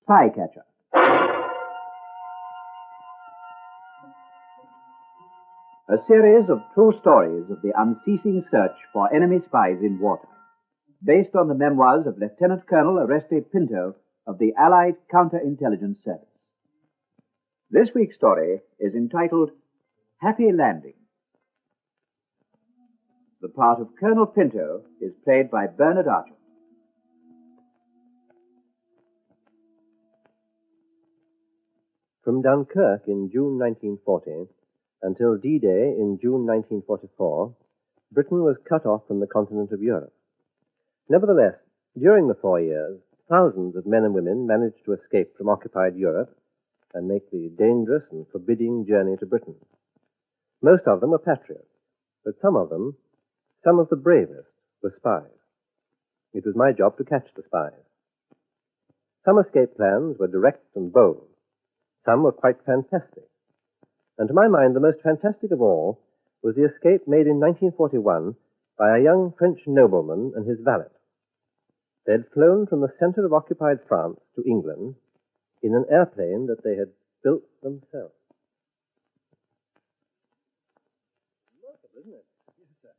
Spycatcher. A series of true stories of the unceasing search for enemy spies in wartime, based on the memoirs of Lieutenant Colonel Oreste Pinto of the Allied Counterintelligence Service. This week's story is entitled Happy Landing. The part of Colonel Pinto is played by Bernard Archer. From Dunkirk in June 1940 until D-Day in June 1944, Britain was cut off from the continent of Europe. Nevertheless, during the 4 years, thousands of men and women managed to escape from occupied Europe and make the dangerous and forbidding journey to Britain. Most of them were patriots, but some of the bravest, were spies. It was my job to catch the spies. Some escape plans were direct and bold. Some were quite fantastic. And to my mind, the most fantastic of all was the escape made in 1941 by a young French nobleman and his valet. They had flown from the center of occupied France to England in an airplane that they had built themselves. Remarkable, isn't it? Yes, sir.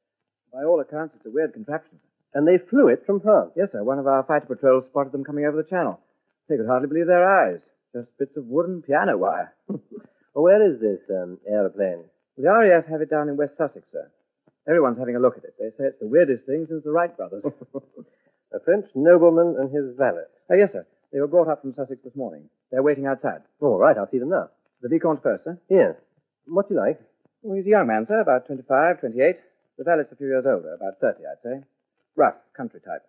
By all accounts, it's a weird contraption. And they flew it from France. Yes, sir. One of our fighter patrols spotted them coming over the channel. They could hardly believe their eyes. Just bits of wood and piano wire. Well, where is this aeroplane? The RAF have it down in West Sussex, sir. Everyone's having a look at it. They say it's the weirdest thing since the Wright brothers. A French nobleman and his valet. Oh, yes, sir. They were brought up from Sussex this morning. They're waiting outside. All right, I'll see them now. The Vicomte first, sir? Yes. What's he like? Well, he's a young man, sir, about 25, 28. The valet's a few years older, about 30, I'd say. Rough, country type.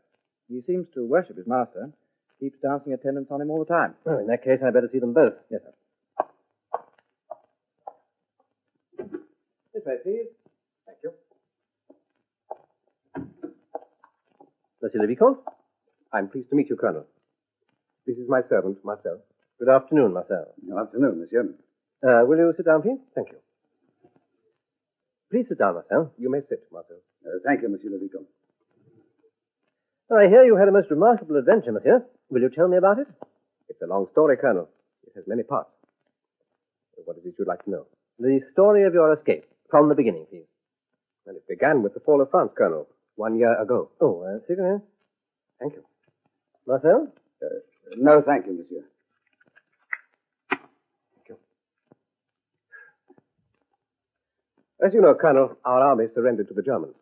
He seems to worship his master. Keeps dancing attendance on him all the time. Well, in that case, I'd better see them both. Yes, sir. This way, please. Thank you. Monsieur le Vicomte? I'm pleased to meet you, Colonel. This is my servant, Marcel. Good afternoon, Marcel. Good afternoon, monsieur. Will you sit down, please? Thank you. Please sit down, Marcel. You may sit, Marcel. Thank you, monsieur le vicomte. I hear you had a most remarkable adventure, monsieur. Will you tell me about it? It's a long story, Colonel. It has many parts. What is it you'd like to know? The story of your escape. From the beginning, please. Well, it began with the fall of France, Colonel, 1 year ago. Oh, cigarette. Thank you. Marcel? No, thank you, monsieur. Thank you. As you know, Colonel, our army surrendered to the Germans.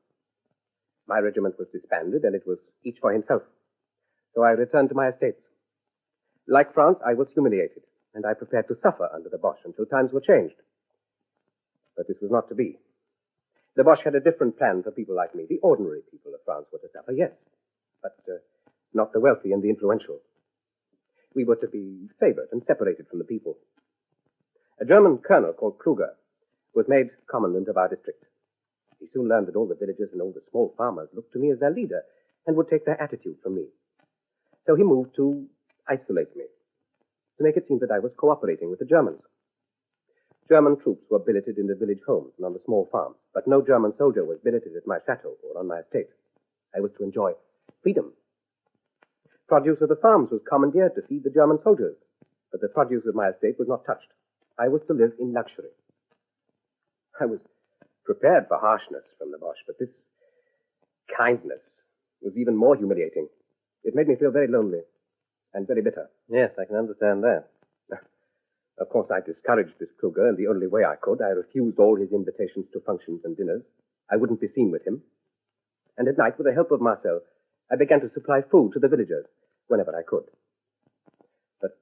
My regiment was disbanded, and it was each for himself. So I returned to my estates. Like France, I was humiliated, and I prepared to suffer under the Boche until times were changed. But this was not to be. The Boche had a different plan for people like me. The ordinary people of France were to suffer, yes, but not the wealthy and the influential. We were to be favored and separated from the people. A German colonel called Kruger was made commandant of our district. He soon learned that all the villagers and all the small farmers looked to me as their leader and would take their attitude from me. So he moved to isolate me, to make it seem that I was cooperating with the Germans. German troops were billeted in the village homes and on the small farms, but no German soldier was billeted at my chateau or on my estate. I was to enjoy freedom. Produce of the farms was commandeered to feed the German soldiers, but the produce of my estate was not touched. I was to live in luxury. I was prepared for harshness from the Boche, but this kindness was even more humiliating. It made me feel very lonely and very bitter. Yes, I can understand that. Of course, I discouraged this Kruger in the only way I could. I refused all his invitations to functions and dinners. I wouldn't be seen with him. And at night, with the help of Marcel, I began to supply food to the villagers whenever I could. But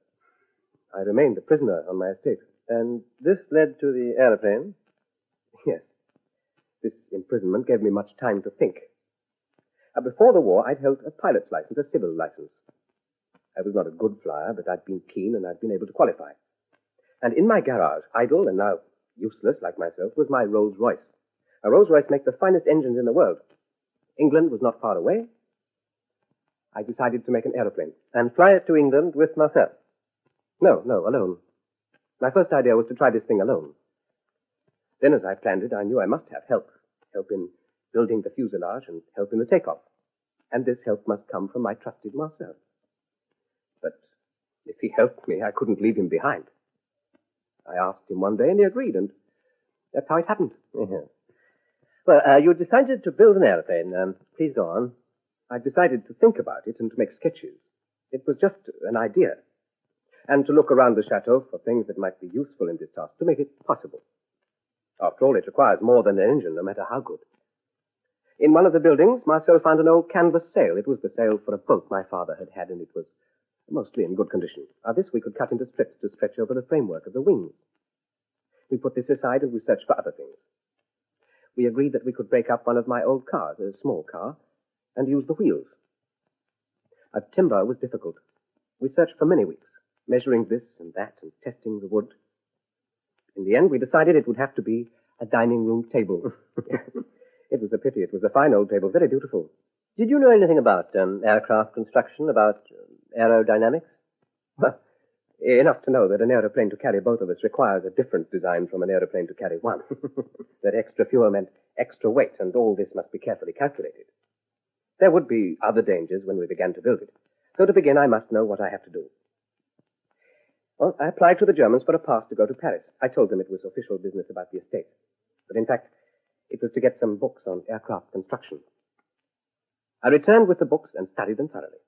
I remained a prisoner on my estate. And this led to the aeroplane? Yes. This imprisonment gave me much time to think. Before the war, I'd held a pilot's license, a civil license. I was not a good flyer, but I'd been keen and I'd been able to qualify. And in my garage, idle and now useless like myself, was my Rolls-Royce. A Rolls-Royce makes the finest engines in the world. England was not far away. I decided to make an aeroplane and fly it to England with Marcel. No, alone. My first idea was to try this thing alone. Then as I planned it, I knew I must have help. Help in building the fuselage and help in the takeoff. And this help must come from my trusted Marcel. But If he helped me, I couldn't leave him behind. I asked him one day, and he agreed, and that's how it happened. Yeah. Well, you decided to build an aeroplane. Please go on. I decided to think about it and to make sketches. It was just an idea. And to look around the chateau for things that might be useful in this task to make it possible. After all, it requires more than an engine, no matter how good. In one of the buildings, Marcel found an old canvas sail. It was the sail for a boat my father had had, and it was mostly in good condition. This we could cut into strips to stretch over the framework of the wings. We put this aside and we searched for other things. We agreed that we could break up one of my old cars, a small car, and use the wheels. Timber was difficult. We searched for many weeks, measuring this and that and testing the wood. In the end, we decided it would have to be a dining room table. It was a pity. It was a fine old table, very beautiful. Did you know anything about aircraft construction, about aerodynamics? Well, enough to know that an aeroplane to carry both of us requires a different design from an aeroplane to carry one. That extra fuel meant extra weight, and all this must be carefully calculated. There would be other dangers when we began to build it. So to begin, I must know what I have to do. Well, I applied to the Germans for a pass to go to Paris. I told them it was official business about the estate. But in fact, it was to get some books on aircraft construction. I returned with the books and studied them thoroughly.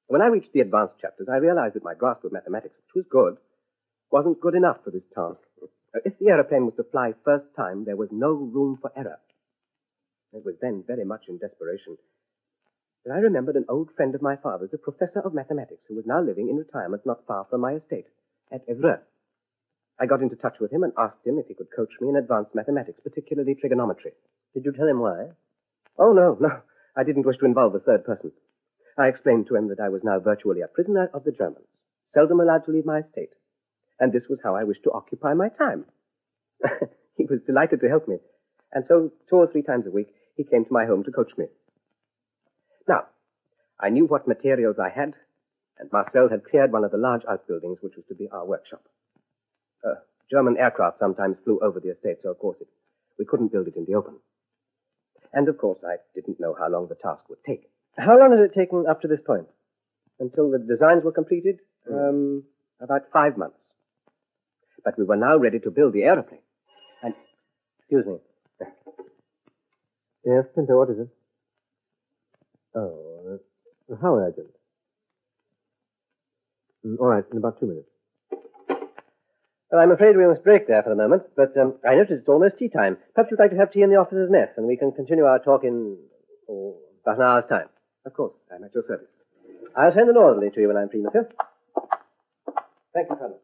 When I reached the advanced chapters, I realized that my grasp of mathematics, which was good, wasn't good enough for this task. If the aeroplane was to fly first time, there was no room for error. It was then very much in desperation that I remembered an old friend of my father's, a professor of mathematics, who was now living in retirement not far from my estate, at Evreux. I got into touch with him and asked him if he could coach me in advanced mathematics, particularly trigonometry. Did you tell him why? Oh, no. I didn't wish to involve a third person. I explained to him that I was now virtually a prisoner of the Germans, seldom allowed to leave my estate, and this was how I wished to occupy my time. He was delighted to help me, and so 2 or 3 times a week he came to my home to coach me. Now, I knew what materials I had, and Marcel had cleared one of the large outbuildings which was to be our workshop. German aircraft sometimes flew over the estate, so of course we couldn't build it in the open. And of course I didn't know how long the task would take. How long has it taken up to this point? Until the designs were completed? About 5 months. But we were now ready to build the aeroplane. And, excuse me. Yes, Pinto, what is it? Oh, how urgent? All right, in about 2 minutes. Well, I'm afraid we must break there for the moment, but I notice it's almost tea time. Perhaps you'd like to have tea in the officer's mess, and we can continue our talk in about an hour's time. Of course, I'm at your service. I'll send an orderly to you when I'm free, monsieur. Thank you, Colonel.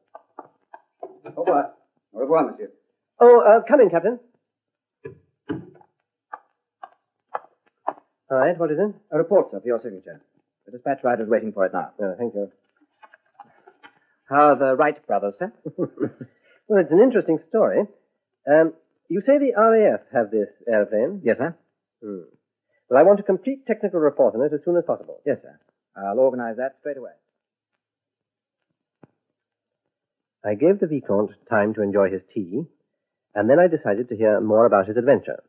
Au revoir. Au revoir, monsieur. Oh, come in, Captain. All right, what is it? A report, sir, for your signature. The dispatch rider's waiting for it now. Oh, thank you. How are the Wright brothers, sir? Well, it's an interesting story. You say the RAF have this airplane? Yes, sir. Well, I want a complete technical report on it as soon as possible. Yes, sir. I'll organize that straight away. I gave the Vicomte time to enjoy his tea, and then I decided to hear more about his adventure.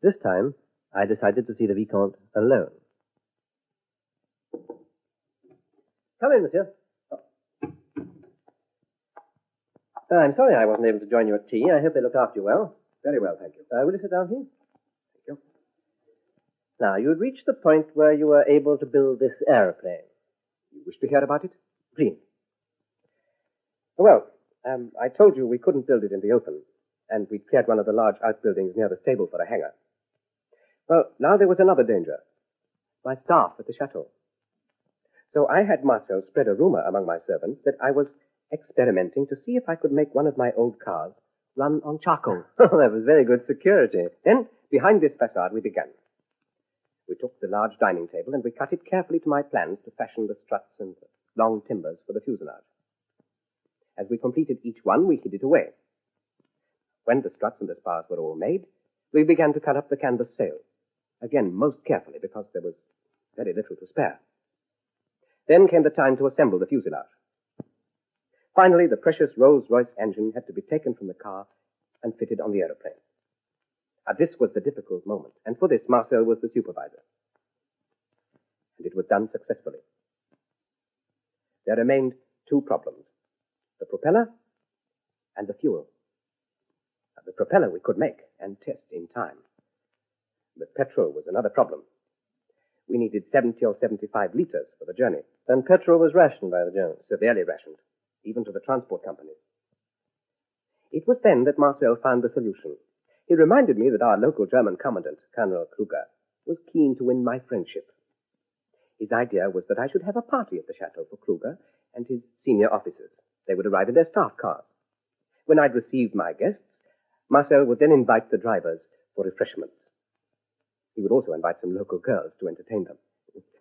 This time, I decided to see the Vicomte alone. Come in, monsieur. I'm sorry I wasn't able to join you at tea. I hope they looked after you well. Very well, thank you. Will you sit down, please? Thank you. Now, you had reached the point where you were able to build this aeroplane. You wish to hear about it? Please. Well, I told you we couldn't build it in the open, and we'd cleared one of the large outbuildings near the stable for a hangar. Well, now there was another danger. My staff at the chateau. So I had Marcel spread a rumor among my servants that I was experimenting to see if I could make one of my old cars run on charcoal. Oh, that was very good security. Then, behind this facade, we began. We took the large dining table and we cut it carefully to my plans to fashion the struts and the long timbers for the fuselage. As we completed each one, we hid it away. When the struts and the spars were all made, we began to cut up the canvas sail. Again, most carefully, because there was very little to spare. Then came the time to assemble the fuselage. Finally, the precious Rolls-Royce engine had to be taken from the car and fitted on the aeroplane. This was the difficult moment, and for this, Marcel was the supervisor. And it was done successfully. There remained two problems: the propeller and the fuel. Now, the propeller we could make and test in time. But petrol was another problem. We needed 70 or 75 liters for the journey. Then petrol was rationed by the Germans. Severely rationed, even to the transport companies. It was then that Marcel found the solution. He reminded me that our local German commandant, Colonel Kruger, was keen to win my friendship. His idea was that I should have a party at the chateau for Kruger and his senior officers. They would arrive in their staff cars. When I'd received my guests, Marcel would then invite the drivers for refreshments. He would also invite some local girls to entertain them.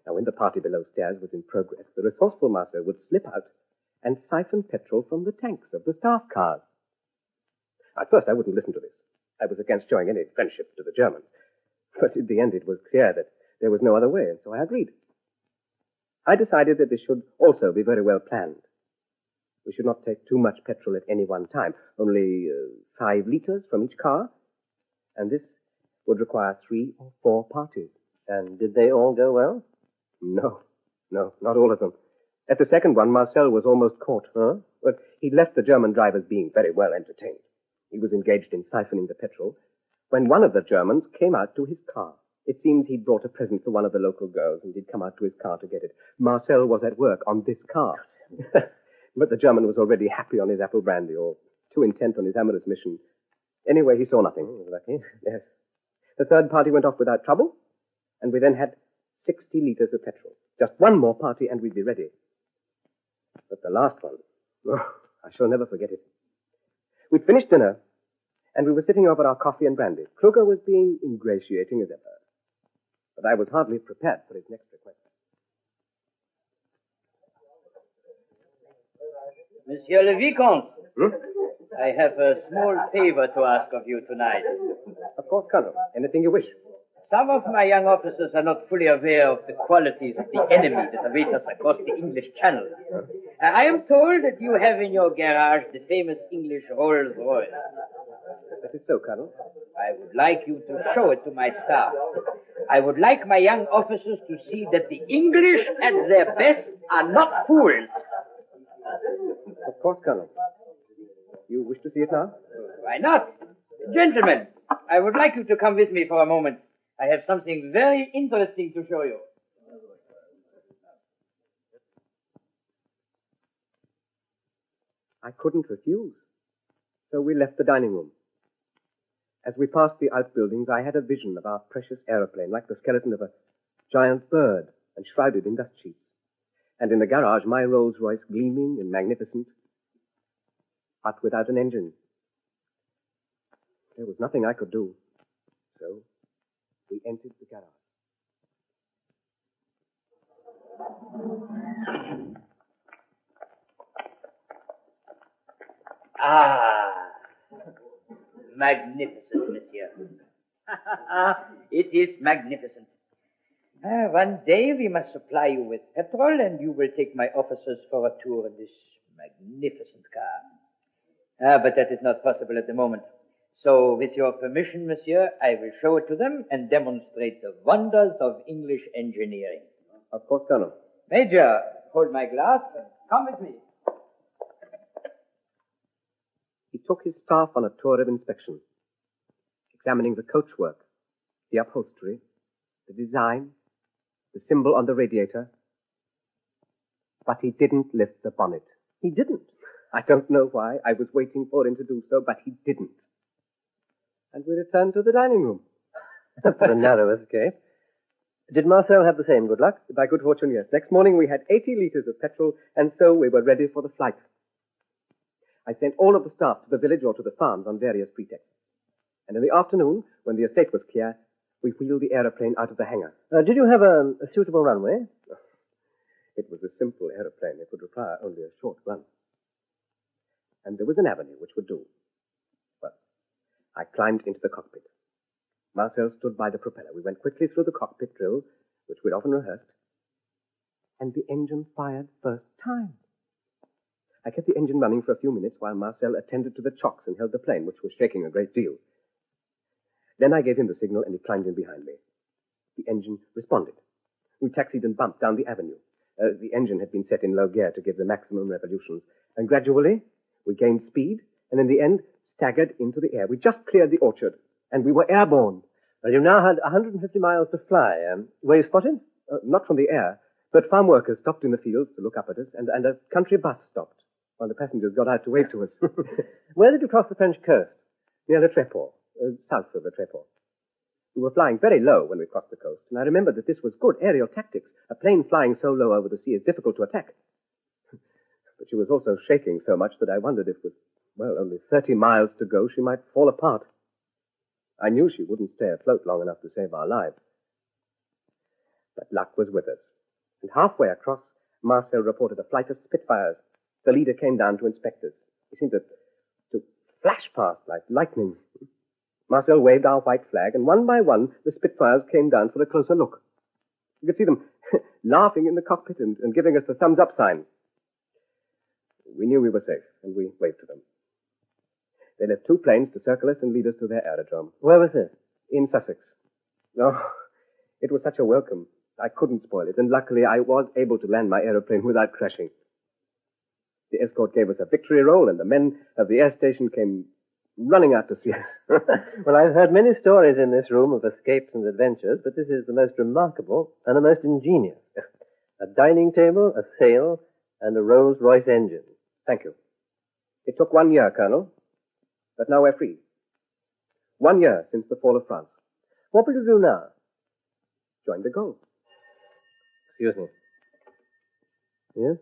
Now, when the party below stairs was in progress, the resourceful Marcel would slip out and siphon petrol from the tanks of the staff cars. At first, I wouldn't listen to this. I was against showing any friendship to the Germans. But in the end, it was clear that there was no other way, and so I agreed. I decided that this should also be very well planned. We should not take too much petrol at any one time, only 5 liters from each car, and this would require 3 or 4 parties. And did they all go well? No, not all of them. At the second one, Marcel was almost caught. But he left the German drivers being very well entertained. He was engaged in siphoning the petrol when one of the Germans came out to his car. It seems he'd brought a present for one of the local girls, and he'd come out to his car to get it. Marcel was at work on this car. But the German was already happy on his apple brandy, or too intent on his amorous mission. Anyway, he saw nothing. Lucky. Yes. The third party went off without trouble, and we then had 60 liters of petrol. Just one more party, and we'd be ready. But the last one, I shall never forget it. We'd finished dinner, and we were sitting over our coffee and brandy. Kruger was being ingratiating as ever. But I was hardly prepared for his next request. Monsieur le Vicomte, I have a small favor to ask of you tonight. Of course, Colonel. Anything you wish. Some of my young officers are not fully aware of the qualities of the enemy that await us across the English Channel. I am told that you have in your garage the famous English Rolls Royce. That is so, Colonel. I would like you to show it to my staff. I would like my young officers to see that the English at their best are not fools. Of course, Colonel. You wish to see it now? Why not? Gentlemen, I would like you to come with me for a moment. I have something very interesting to show you. I couldn't refuse. So we left the dining room. As we passed the outbuildings, I had a vision of our precious aeroplane, like the skeleton of a giant bird, and shrouded in dust sheets. And in the garage, my Rolls-Royce gleaming and magnificent, but without an engine. There was nothing I could do. So we entered the garage. Ah, magnificent, monsieur. It is magnificent. One day we must supply you with petrol, and you will take my officers for a tour in this magnificent car. But that is not possible at the moment. So, with your permission, monsieur, I will show it to them and demonstrate the wonders of English engineering. Of course, Colonel. Major, hold my glass and come with me. He took his staff on a tour of inspection, examining the coachwork, the upholstery, the design, the symbol on the radiator. But he didn't lift the bonnet. He didn't. I don't know why. I was waiting for him to do so, but he didn't. And we returned to the dining room. For a narrow escape. Did Marcel have the same good luck? By good fortune, yes. Next morning we had 80 liters of petrol, and so we were ready for the flight. I sent all of the staff to the village or to the farms on various pretexts. And in the afternoon, when the estate was clear, we wheeled the aeroplane out of the hangar. Did you have a suitable runway? It was a simple aeroplane. It would require only a short run. And there was an avenue which would do. Well, I climbed into the cockpit. Marcel stood by the propeller. We went quickly through the cockpit drill, which we'd often rehearsed, and the engine fired first time. I kept the engine running for a few minutes while Marcel attended to the chocks and held the plane, which was shaking a great deal. Then I gave him the signal, and he climbed in behind me. The engine responded. We taxied and bumped down the avenue. The engine had been set in low gear to give the maximum revolutions. And gradually, we gained speed, and in the end, staggered into the air. We just cleared the orchard, and we were airborne. Well, you now had 150 miles to fly. Were you spotted? Not from the air, but farm workers stopped in the fields to look up at us, and a country bus stopped, while the passengers got out to wave to us. Where did you cross the French coast? Near the Tréport, south of the Tréport. We were flying very low when we crossed the coast, and I remembered that this was good aerial tactics. A plane flying so low over the sea is difficult to attack. But she was also shaking so much that I wondered if with, only 30 miles to go, she might fall apart. I knew she wouldn't stay afloat long enough to save our lives. But luck was with us. And halfway across, Marcel reported a flight of Spitfires. The leader came down to inspect us. He seemed to flash past like lightning. Marcel waved our white flag, and one by one, the Spitfires came down for a closer look. You could see them laughing in the cockpit and giving us the thumbs-up sign. We knew we were safe, and we waved to them. They left 2 planes to circle us and lead us to their aerodrome. Where was this? In Sussex. Oh, it was such a welcome. I couldn't spoil it, and luckily I was able to land my aeroplane without crashing. The escort gave us a victory roll, and the men of the air station came running out to see us. Well, I've heard many stories in this room of escapes and adventures, but this is the most remarkable and the most ingenious. A dining table, a sail, and a Rolls-Royce engine. Thank you. It took 1 year, Colonel, but now we're free. 1 year since the fall of France. What will you do now? Join the Gulf. Excuse me. Yes?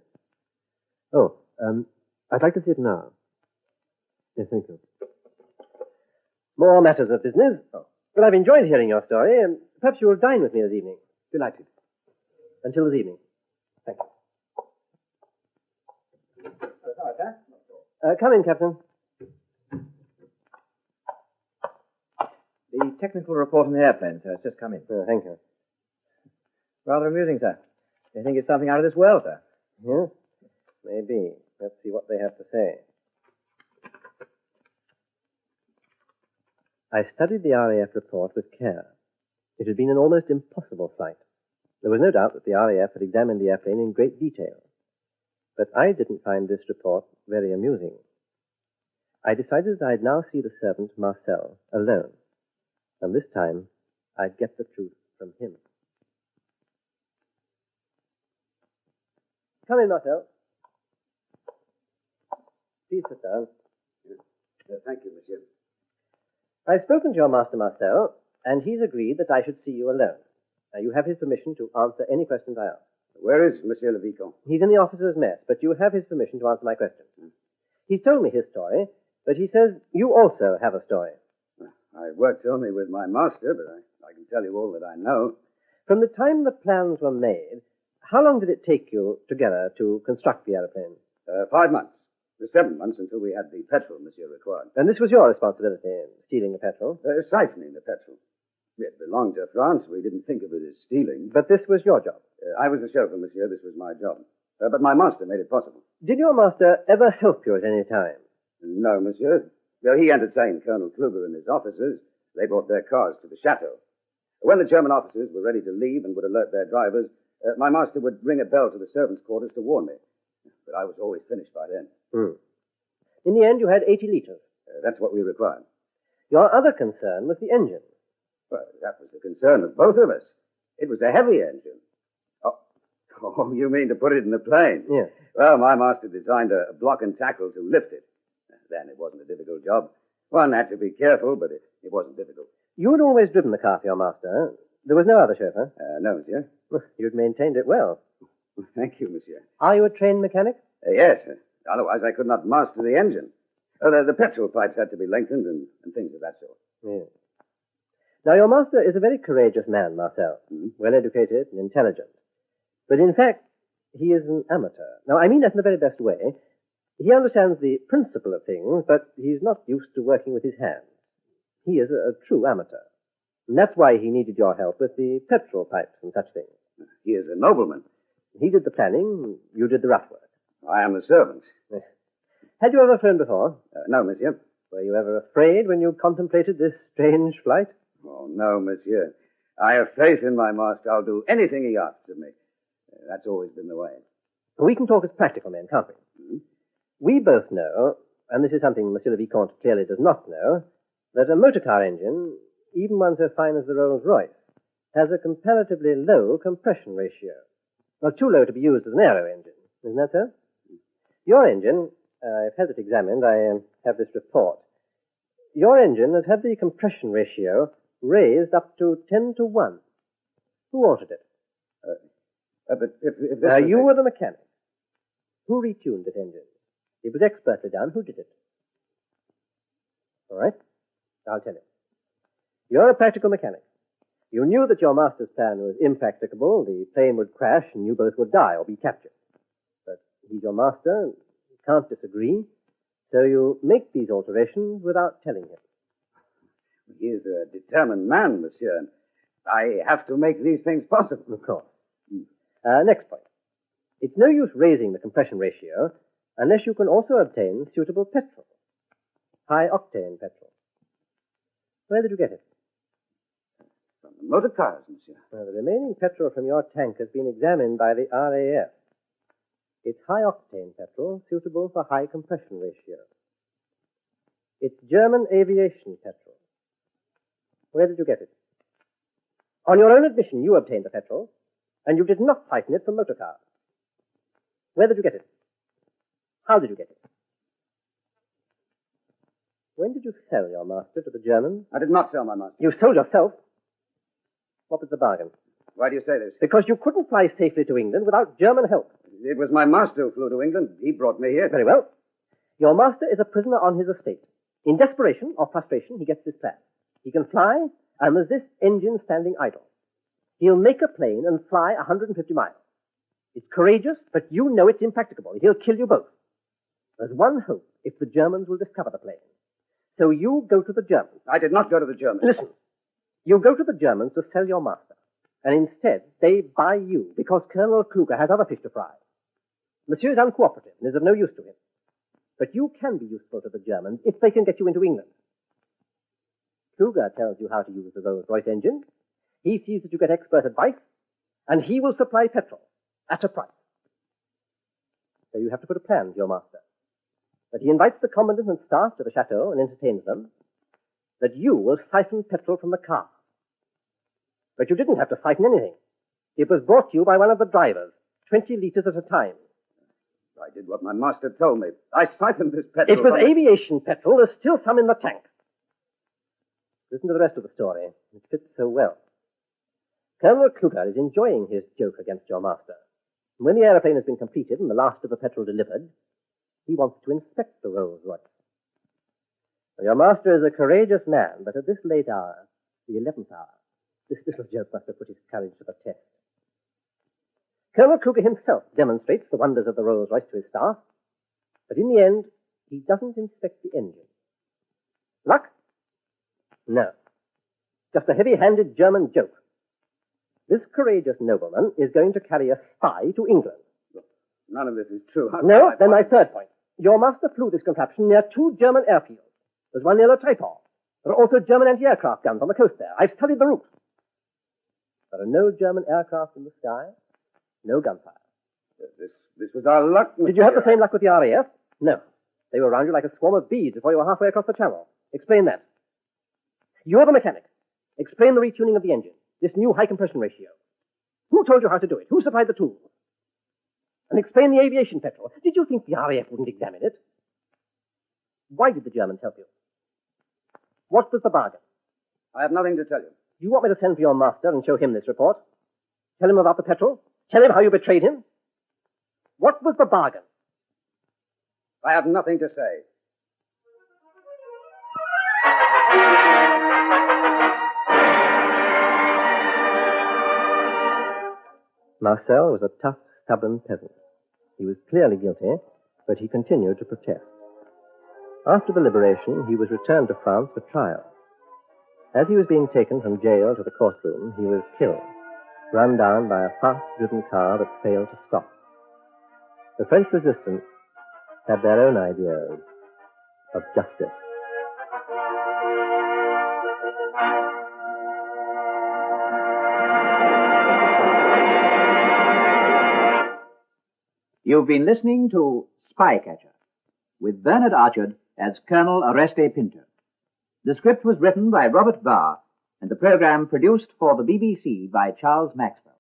Oh, I'd like to see it now. Yes, thank you. More matters of business. Oh. Well, I've enjoyed hearing your story, and perhaps you will dine with me this evening. Delighted. Until this evening. Thank you. Come in, Captain. The technical report on the airplane, sir, has just come in. Oh, thank you. Rather amusing, sir. They think it's something out of this world, sir. Yes, maybe. Let's see what they have to say. I studied the RAF report with care. It had been an almost impossible flight. There was no doubt that the RAF had examined the airplane in great detail. But I didn't find this report very amusing. I decided that I'd now see the servant, Marcel, alone. And this time, I'd get the truth from him. Come in, Marcel. Please sit down. Thank you, monsieur. I've spoken to your master, Marcel, and he's agreed that I should see you alone. Now, you have his permission to answer any questions I ask. Where is Monsieur le Vicomte? He's in the officers' mess, but you have his permission to answer my questions. He's told me his story, but he says you also have a story. I worked only with my master, but I can tell you all that I know. From the time the plans were made, how long did it take you together to construct the aeroplane? 5 months. The 7 months until we had the petrol monsieur required. And this was your responsibility, stealing the petrol? Siphoning the petrol. It belonged to France. We didn't think of it as stealing. But this was your job? I was the chauffeur, monsieur. This was my job. But my master made it possible. Did your master ever help you at any time? No, monsieur. Though he entertained Colonel Kluger and his officers, they brought their cars to the chateau. When the German officers were ready to leave and would alert their drivers, my master would ring a bell to the servants' quarters to warn me. But I was always finished by then. In the end, you had 80 liters. That's what we required. Your other concern was the engine. Well, that was the concern of both of us. It was a heavy engine. Oh, you mean to put it in the plane? Yes. Well, my master designed a block and tackle to lift it. Then it wasn't a difficult job. One had to be careful, but it wasn't difficult. You had always driven the car for your master. There was no other chauffeur. No, monsieur. You'd maintained it well. Thank you, monsieur. Are you a trained mechanic? Yes. Otherwise, I could not master the engine. The petrol pipes had to be lengthened and things of that sort. Yes. Now, your master is a very courageous man, Marcel. Well-educated and intelligent. But in fact, he is an amateur. Now, I mean that in the very best way. He understands the principle of things, but he's not used to working with his hands. He is a true amateur. And that's why he needed your help with the petrol pipes and such things. He is a nobleman. He did the planning, you did the rough work. I am the servant. Had you ever flown before? No, monsieur. Were you ever afraid when you contemplated this strange flight? Oh, no, monsieur. I have faith in my master. I'll do anything he asks of me. That's always been the way. We can talk as practical men, can't we? Hmm? We both know, and this is something Monsieur le Vicomte clearly does not know, that a motor car engine, even one so fine as the Rolls-Royce, has a comparatively low compression ratio. Well, too low to be used as an aero engine. Isn't that so? Your engine, I've had it examined, I have this report. Your engine has had the compression ratio raised up to 10 to 1. Who altered it? But if this Now, was you a- were the mechanic. Who retuned this engine? It was expertly done. Who did it? All right. I'll tell you. You're a practical mechanic. You knew that your master's plan was impracticable, the plane would crash, and you both would die or be captured. But he's your master, you can't disagree, so you make these alterations without telling him. He is a determined man, monsieur, and I have to make these things possible. Of course. Next point. It's no use raising the compression ratio unless you can also obtain suitable petrol. High-octane petrol. Where did you get it? From the motor cars, monsieur. Well, the remaining petrol from your tank has been examined by the RAF. It's high-octane petrol suitable for high compression ratio. It's German aviation petrol. Where did you get it? On your own admission, you obtained the petrol, and you did not siphon it from motor cars. Where did you get it? How did you get it? When did you sell your master to the Germans? I did not sell my master. You sold yourself. What was the bargain? Why do you say this? Because you couldn't fly safely to England without German help. It was my master who flew to England. He brought me here. Very well. Your master is a prisoner on his estate. In desperation or frustration, he gets this plan. He can fly, and there's this engine standing idle. He'll make a plane and fly 150 miles. It's courageous, but you know it's impracticable. He'll kill you both. There's one hope, if the Germans will discover the plane. So you go to the Germans. I did not go to the Germans. Listen. You go to the Germans to sell your master. And instead, they buy you because Colonel Kluger has other fish to fry. Monsieur is uncooperative and is of no use to him. But you can be useful to the Germans if they can get you into England. Kluger tells you how to use the Rolls-Royce engine. He sees that you get expert advice, and he will supply petrol at a price. So you have to put a plan to your master. That he invites the commandant and staff to the chateau and entertains them. That you will siphon petrol from the car. But you didn't have to siphon anything. It was brought to you by one of the drivers, 20 liters at a time. I did what my master told me. I siphoned this petrol. It was from the- aviation petrol. There's still some in the tank. Listen to the rest of the story. It fits so well. Colonel Kluger is enjoying his joke against your master. And when the aeroplane has been completed and the last of the petrol delivered, he wants to inspect the Rolls-Royce. Now, your master is a courageous man, but at this late hour, the 11th hour, this little joke must have put his courage to the test. Colonel Kluger himself demonstrates the wonders of the Rolls-Royce to his staff, but in the end, he doesn't inspect the engine. Luck? No. Just a heavy-handed German joke. This courageous nobleman is going to carry a spy to England. None of this is true. How No, can I then my find- third point. Your master flew this contraption near 2 German airfields. There's one near Le Tréport. There are also German anti-aircraft guns on the coast there. I've studied the route. There are no German aircraft in the sky, no gunfire. This was our luck. Did you have the monsieur. same luck with the RAF? No. They were around you like a swarm of bees before you were halfway across the channel. Explain that. You're the mechanic. Explain the retuning of the engine, this new high compression ratio. Who told you how to do it? Who supplied the tools? And explain the aviation petrol. Did you think the RAF wouldn't examine it? Why did the Germans help you? What was the bargain? I have nothing to tell you. You want me to send for your master and show him this report? Tell him about the petrol? Tell him how you betrayed him? What was the bargain? I have nothing to say. Marcel was a tough, stubborn peasant. He was clearly guilty, but he continued to protest. After the liberation, he was returned to France for trial. As he was being taken from jail to the courtroom, he was killed, run down by a fast-driven car that failed to stop. The French resistance had their own ideas of justice. You've been listening to Spycatcher, with Bernard Archard as Colonel Oreste Pinto. The script was written by Robert Barr, and the program produced for the BBC by Charles Maxwell.